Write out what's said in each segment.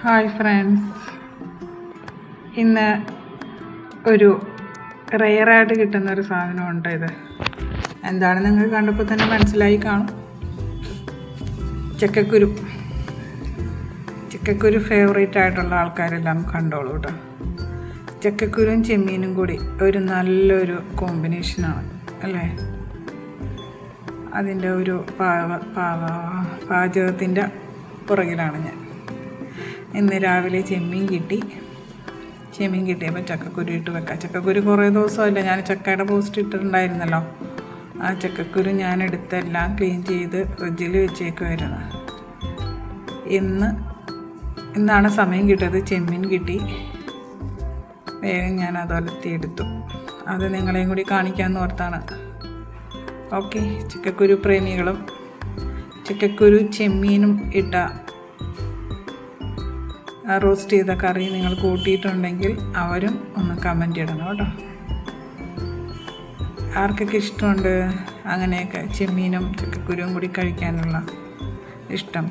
Hi friends, ഇന്ന് ഒരു റെയറായിട്ട് കിട്ടുന്നൊരു സാധനമുണ്ട്. ഇത് എന്താണെന്ന് നിങ്ങൾക്ക് കണ്ടപ്പോൾ തന്നെ മനസ്സിലായി കാണും. ചക്കക്കുരു ഫേവറേറ്റ് ആയിട്ടുള്ള ആൾക്കാരെല്ലാം കണ്ടോളൂ കേട്ടോ. ചക്കക്കുരും ചെമ്മീനും കൂടി ഒരു നല്ലൊരു കോമ്പിനേഷനാണ് അല്ലേ. അതിൻ്റെ ഒരു പാചകത്തിൻ്റെ പുറകിലാണ് ഞാൻ. ഇന്ന് രാവിലെ ചെമ്മീൻ കിട്ടിയപ്പോൾ ചക്കക്കുരു ഇട്ട് വെക്കാം. ചക്കക്കുരു കുറേ ദിവസമല്ല, ഞാൻ ചക്കയുടെ പോസ്റ്റ് ഇട്ടിട്ടുണ്ടായിരുന്നല്ലോ. ആ ചക്കക്കുരു ഞാൻ എടുത്തെല്ലാം ക്ലീൻ ചെയ്ത് ഫ്രിഡ്ജിൽ വെച്ചേക്കുമായിരുന്നു. ഇന്നാണ് സമയം കിട്ടിയത്. ചെമ്മീൻ കിട്ടി, വേഗം ഞാൻ അത് ഒലത്തിയെടുത്തു. അത് നിങ്ങളെയും കൂടി കാണിക്കാമെന്ന് ഓർത്താണ്. ഓക്കെ, ചക്കക്കുരു പ്രേമികളും ചക്കക്കുരു ചെമ്മീനും ഇട്ട റോസ്റ്റ് ചെയ്ത കറി നിങ്ങൾ കൂട്ടിയിട്ടുണ്ടെങ്കിൽ അവരും ഒന്ന് കമൻറ്റ് ഇടണം കേട്ടോ. ആർക്കൊക്കെ ഇഷ്ടമുണ്ട് അങ്ങനെയൊക്കെ ചെമ്മീനും ചക്കക്കുരുവും കൂടി കഴിക്കാനുള്ള ഇഷ്ടം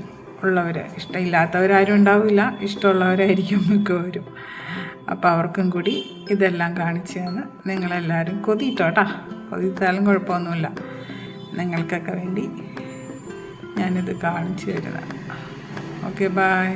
ഉള്ളവർ? ഇഷ്ടമില്ലാത്തവരാരും ഉണ്ടാവില്ല, ഇഷ്ടമുള്ളവരായിരിക്കും മിക്കവരും. അപ്പോൾ അവർക്കും കൂടി ഇതെല്ലാം കാണിച്ചു തന്ന് നിങ്ങളെല്ലാവരും കൊതിയിട്ടോട്ടാ. കൊതിത്താലും കുഴപ്പമൊന്നുമില്ല. നിങ്ങൾക്കൊക്കെ വേണ്ടി ഞാനിത് കാണിച്ചു തരുന്നത്. Okay, by.